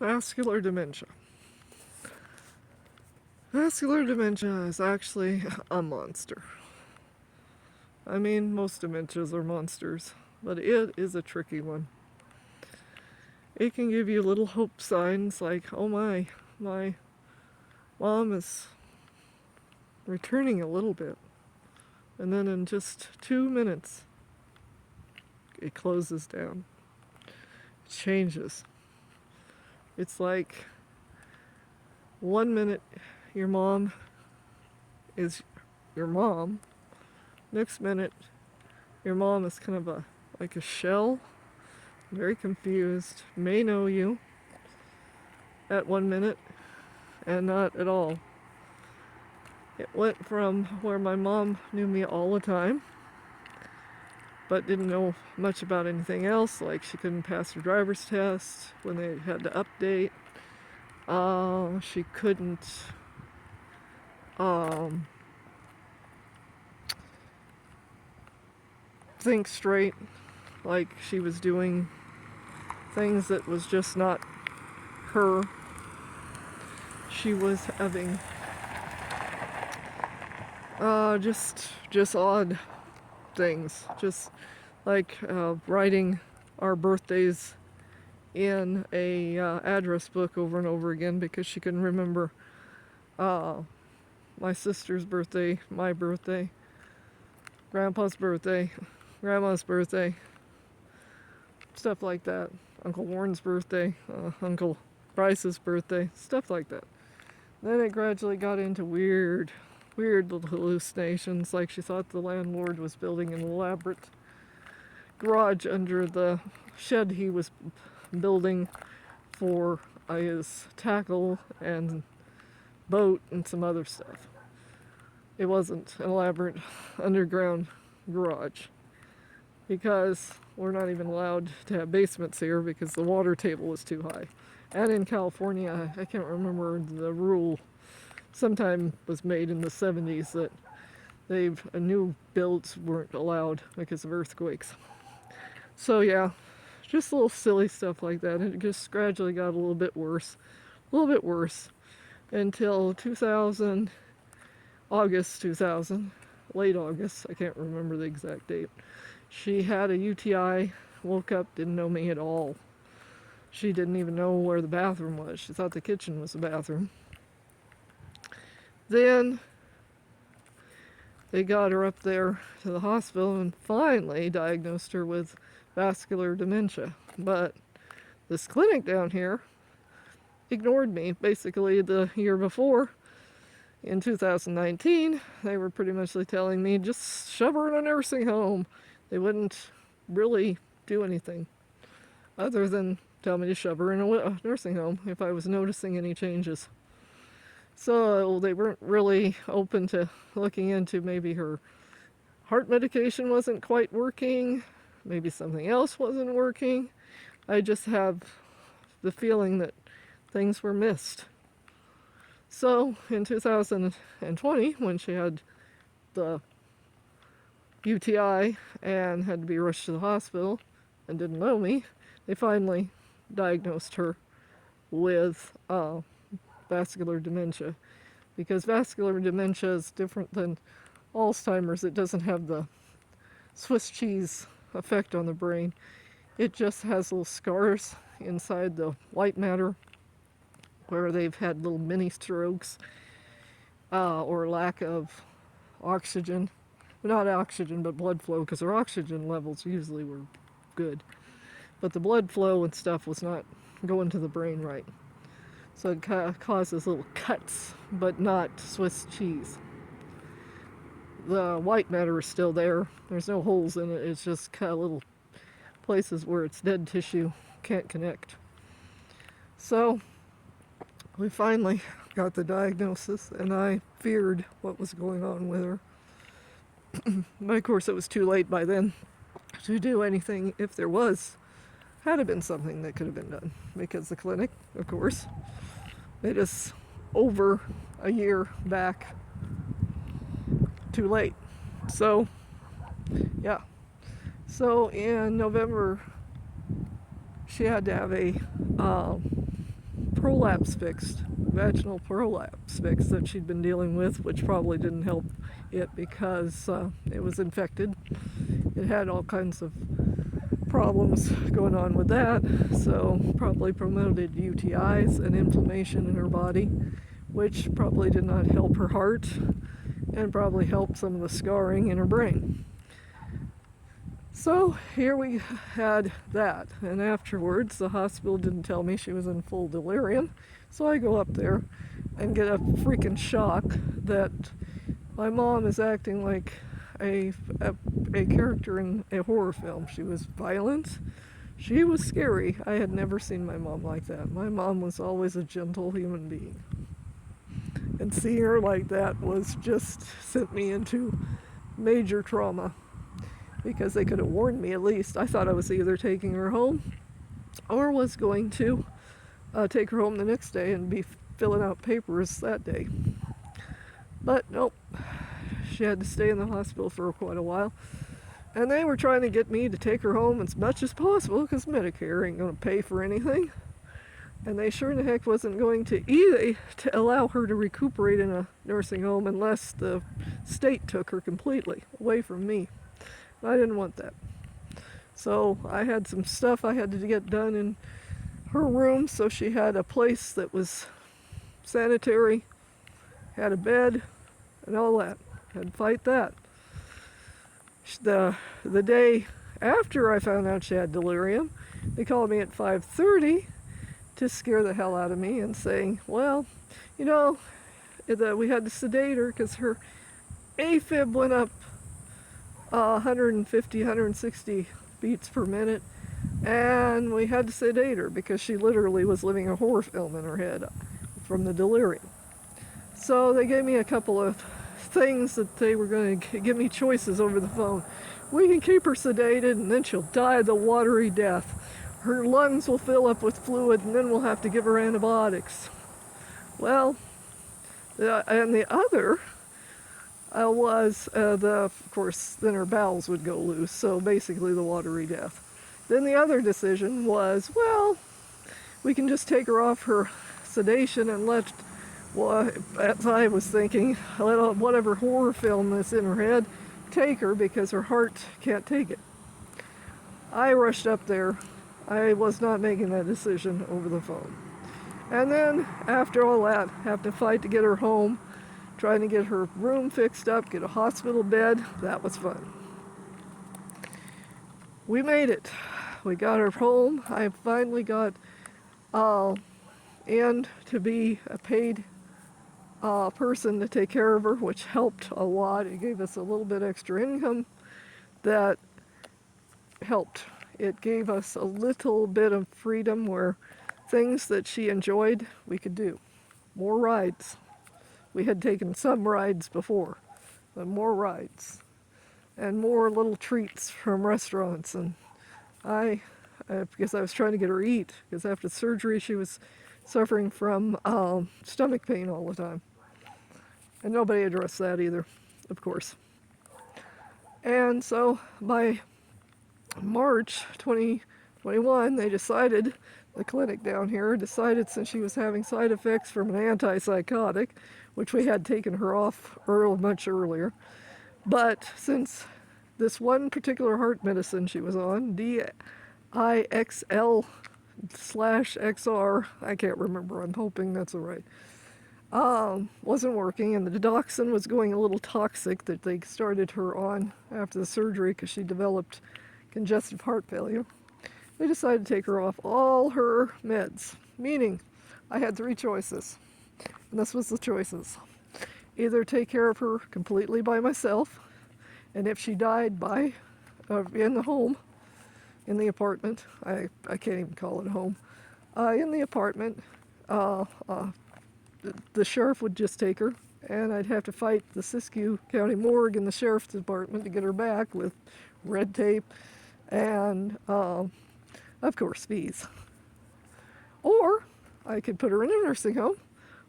Vascular dementia. Vascular dementia is actually a monster. I mean, most dementias are monsters, but it is a tricky one. It can give you little hope signs like, oh my mom is returning a little bit. And then in just 2 minutes, it closes down. It changes. It's like 1 minute your mom is your mom. Next minute, your mom is kind of like a shell, very confused, may know you at 1 minute and not at all. It went from where my mom knew me all the time, but didn't know much about anything else, like she couldn't pass her driver's test when they had to update. She couldn't think straight, like she was doing things that was just not her. She was having just odd things, just like writing our birthdays in a address book over and over again because she couldn't remember my sister's birthday, my birthday, grandpa's birthday, grandma's birthday, stuff like that. Uncle Warren's birthday, Uncle Bryce's birthday, stuff like that. Then it gradually got into weird little hallucinations, like she thought the landlord was building an elaborate garage under the shed he was building for his tackle and boat and some other stuff. It wasn't an elaborate underground garage because we're not even allowed to have basements here because the water table was too high. And in California, I can't remember the rule, sometime was made in the 70s that new builds weren't allowed because of earthquakes. So yeah, just little silly stuff like that. And it just gradually got a little bit worse, until 2000, August 2000, late August, I can't remember the exact date. She had a UTI, woke up, didn't know me at all. She didn't even know where the bathroom was. She thought the kitchen was the bathroom. Then they got her up there to the hospital and finally diagnosed her with vascular dementia. But this clinic down here ignored me. Basically, the year before, in 2019, they were pretty much telling me just shove her in a nursing home. They wouldn't really do anything other than tell me to shove her in a nursing home if I was noticing any changes. So they weren't really open to looking into maybe her heart medication wasn't quite working, maybe something else wasn't working. I just have the feeling that things were missed. So in 2020, when she had the UTI and had to be rushed to the hospital and didn't know me, they finally diagnosed her with vascular dementia. Because vascular dementia is different than Alzheimer's. It doesn't have the Swiss cheese effect on the brain. It just has little scars inside the white matter where they've had little mini strokes or lack of oxygen. Not oxygen, but blood flow, because their oxygen levels usually were good. But the blood flow and stuff was not going to the brain right. So it causes little cuts, but not Swiss cheese. The white matter is still there. There's no holes in it. It's just kind of little places where it's dead tissue, can't connect. So we finally got the diagnosis, and I feared what was going on with her. But of course, it was too late by then to do anything. If there was, had been something that could have been done, because the clinic, of course, made us over a year back too late. So yeah, so in November she had to have a prolapse fixed, vaginal prolapse fixed that she'd been dealing with, which probably didn't help it because it was infected. It had all kinds of problems going on with that, so probably promoted UTIs and inflammation in her body, which probably did not help her heart and probably helped some of the scarring in her brain. So here we had that, and afterwards the hospital didn't tell me she was in full delirium, so I go up there and get a freaking shock that my mom is acting like a character in a horror film. She was violent, she was scary. I had never seen my mom like that. My mom was always a gentle human being, and seeing her like that was just sent me into major trauma, because they could have warned me at least. I thought I was either taking her home or was going to take her home the next day and be filling out papers that day. But nope, she had to stay in the hospital for quite a while. And they were trying to get me to take her home as much as possible because Medicare ain't going to pay for anything. And they sure in the heck wasn't going to either to allow her to recuperate in a nursing home unless the state took her completely away from me. I didn't want that. So I had some stuff I had to get done in her room, so she had a place that was sanitary, had a bed, and all that. Had to fight that. The day after I found out she had delirium, they called me at 5:30 to scare the hell out of me and saying, well, you know, we had to sedate her because her AFib went up 150, 160 beats per minute, and we had to sedate her because she literally was living a horror film in her head from the delirium. So they gave me a couple of things that they were going to give me choices over the phone. We can keep her sedated and then she'll die the watery death. Her lungs will fill up with fluid and then we'll have to give her antibiotics. Well, and the other of course, then her bowels would go loose, so basically the watery death. Then the other decision was, well, we can just take her off her sedation and let, well, as I was thinking, let whatever horror film that's in her head take her because her heart can't take it. I rushed up there. I was not making that decision over the phone. And then, after all that, have to fight to get her home, trying to get her room fixed up, get a hospital bed. That was fun. We made it. We got her home. I finally got in to be a paid person to take care of her, which helped a lot. It gave us a little bit extra income that helped. It gave us a little bit of freedom where things that she enjoyed we could do. More rides. We had taken some rides before, but more rides and more little treats from restaurants. And because I was trying to get her to eat, because after surgery she was suffering from stomach pain all the time. And nobody addressed that either, of course. And so by March 2021, they decided, the clinic down here decided, since she was having side effects from an antipsychotic, which we had taken her off much earlier, but since this one particular heart medicine she was on, DIXL/XR, I can't remember, I'm hoping that's all right, wasn't working, and the digoxin was going a little toxic that they started her on after the surgery because she developed congestive heart failure. They decided to take her off all her meds, meaning I had three choices, and this was the choices. Either take care of her completely by myself, and if she died in the home, in the apartment, I can't even call it a home, in the apartment, the sheriff would just take her, and I'd have to fight the Siskiyou County Morgue and the sheriff's department to get her back with red tape and of course, fees. Or I could put her in a nursing home,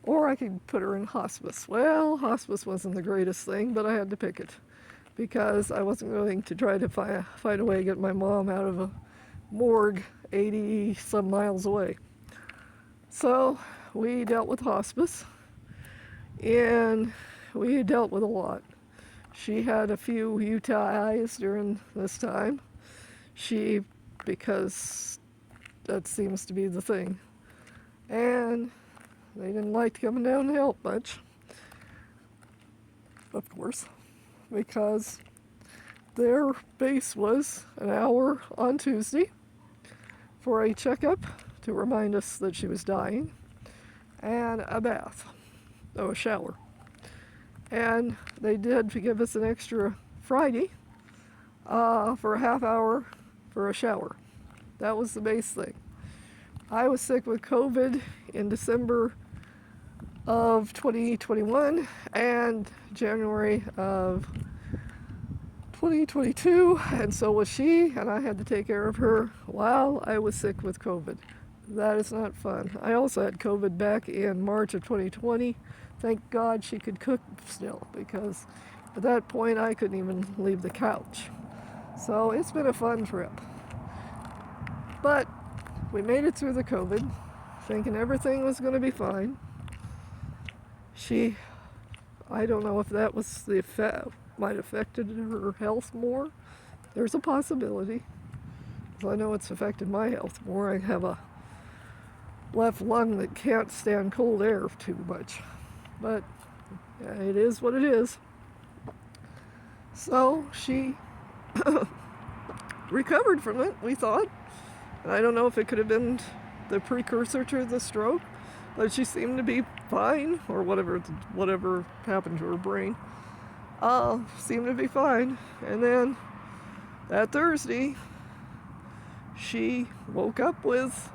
or I could put her in hospice. Well, hospice wasn't the greatest thing, but I had to pick it because I wasn't going to try to fight a way to get my mom out of a morgue 80 some miles away. So we dealt with hospice, and we dealt with a lot. She had a few UTIs during this time. She, because that seems to be the thing. And they didn't like coming down to help much, of course, because their base was an hour on Tuesday for a checkup to remind us that she was dying, and a bath, a shower. And they did give us an extra Friday for a half hour for a shower. That was the base thing. I was sick with COVID in December of 2021 and January of 2022, and so was she, and I had to take care of her while I was sick with COVID. That is not fun. I also had COVID back in March of 2020. Thank God she could cook still, because at that point I couldn't even leave the couch. So it's been a fun trip. But we made it through the COVID, thinking everything was going to be fine. I don't know if that was the effect, might have affected her health more. There's a possibility. I know it's affected my health more. I have a left lung that can't stand cold air too much. But yeah, it is what it is. So she recovered from it, we thought. And I don't know if it could have been the precursor to the stroke, but she seemed to be fine, or whatever happened to her brain. Seemed to be fine. And then that Thursday, she woke up with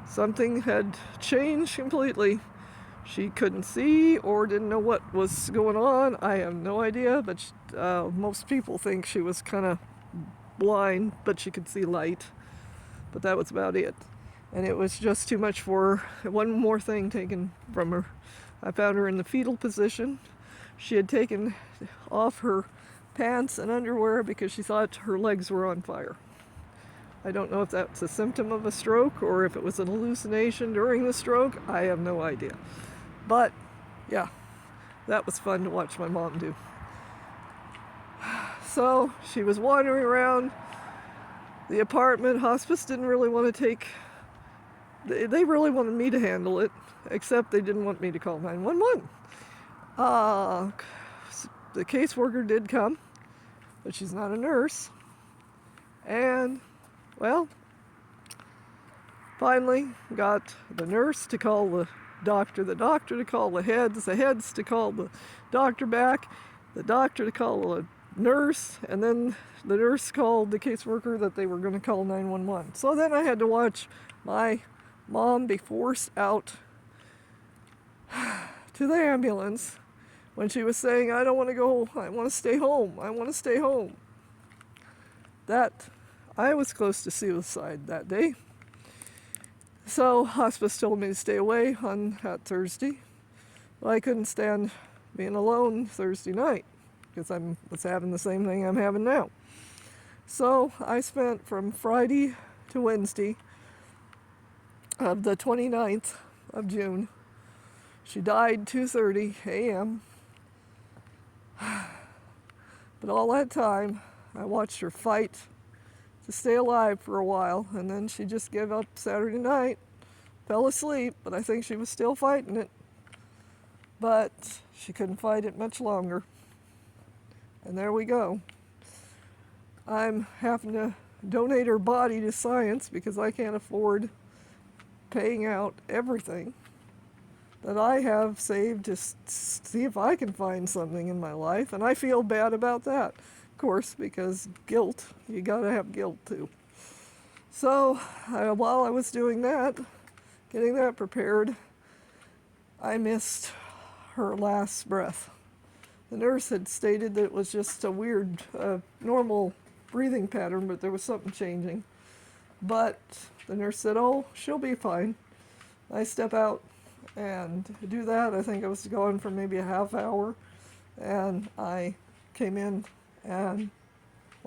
something had changed completely. She couldn't see or didn't know what was going on. I have no idea, but most people think she was kind of blind, but she could see light. But that was about it. And it was just too much for her. One more thing taken from her. I found her in the fetal position. She had taken off her pants and underwear because she thought her legs were on fire. I don't know if that's a symptom of a stroke or if it was an hallucination during the stroke. I have no idea. But yeah, that was fun to watch my mom do. So she was wandering around the apartment. Hospice didn't really want to they really wanted me to handle it, except they didn't want me to call 911. The caseworker did come, but she's not a nurse. And, well, finally got the nurse to call the doctor to call the heads to call the doctor back, the doctor to call the nurse, and then the nurse called the caseworker that they were going to call 911. So then I had to watch my mom be forced out to the ambulance when she was saying, I don't want to go, I want to stay home, I want to stay home. That, I was close to suicide that day. So hospice told me to stay away on that Thursday. Well, I couldn't stand being alone Thursday night because I was having the same thing I'm having now. So I spent from Friday to Wednesday of the 29th of June. She died 2:30 a.m. But all that time, I watched her fight to stay alive for a while, and then she just gave up Saturday night, fell asleep, but I think she was still fighting it. But she couldn't fight it much longer. And there we go. I'm having to donate her body to science because I can't afford paying out everything that I have saved to see if I can find something in my life. And I feel bad about that, of course, because guilt, you gotta have guilt too. So while I was doing that, getting that prepared, I missed her last breath. The nurse had stated that it was just a weird, normal breathing pattern, but there was something changing. But the nurse said, oh, she'll be fine. I step out and do that. I think I was gone for maybe a half hour, and I came in and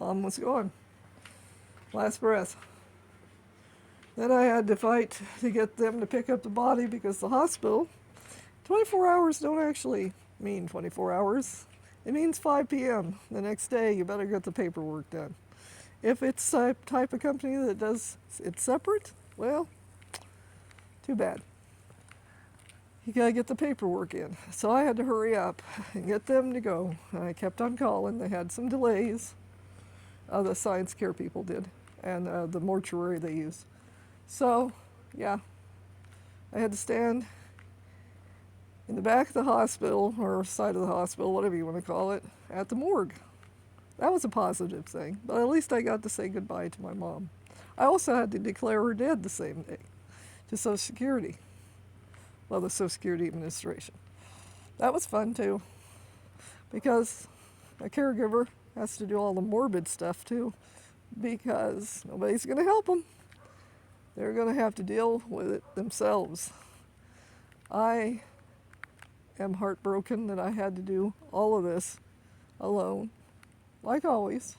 Mom was gone. Last breath. Then I had to fight to get them to pick up the body because the hospital, 24 hours don't actually mean 24 hours. It means 5 p.m. the next day. You better get the paperwork done. If it's a type of company that does it separate, well, too bad. You gotta get the paperwork in. So I had to hurry up and get them to go. And I kept on calling. They had some delays. The science care people did, and the mortuary they use. So, yeah, I had to stand in the back of the hospital, or side of the hospital, whatever you want to call it, at the morgue. That was a positive thing, but at least I got to say goodbye to my mom. I also had to declare her dead the same day to Social Security. Well, the Social Security Administration. That was fun too, because a caregiver has to do all the morbid stuff too, because nobody's going to help them. They're going to have to deal with it themselves. I am heartbroken that I had to do all of this alone, like always.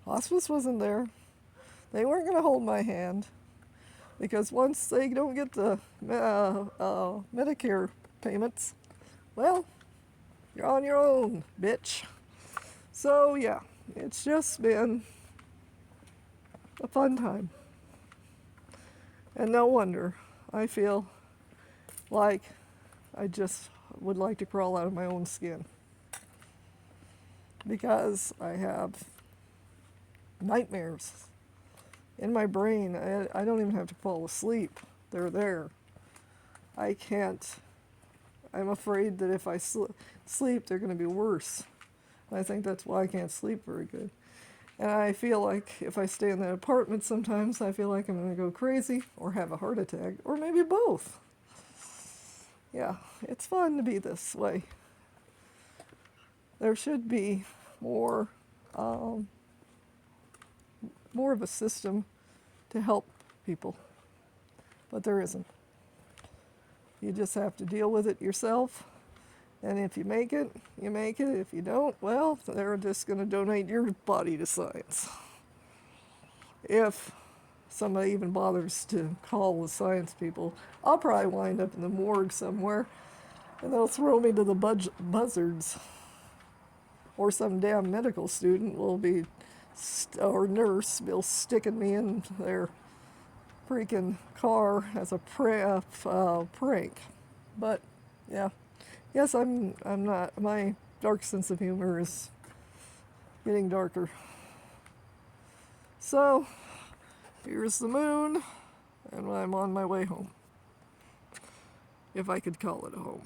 Hospice wasn't there. They weren't going to hold my hand, because once they don't get the Medicare payments, well, you're on your own, bitch. So yeah, it's just been a fun time. And no wonder I feel like I just would like to crawl out of my own skin, because I have nightmares in my brain. I don't even have to fall asleep. They're there. I can't. I'm afraid that if I sleep, they're going to be worse. I think that's why I can't sleep very good. And I feel like if I stay in that apartment sometimes, I feel like I'm going to go crazy or have a heart attack, or maybe both. Yeah, it's fun to be this way. There should be more of a system to help people, but there isn't. You just have to deal with it yourself, and if you make it, you make it. If you don't, well, they're just going to donate your body to science. If somebody even bothers to call the science people, I'll probably wind up in the morgue somewhere, and they'll throw me to the buzzards. Or some damn medical student will be, or nurse, will sticking me in their freaking car as a prank. But yeah, yes, I'm not. My dark sense of humor is getting darker. So here's the moon, and I'm on my way home, if I could call it a home.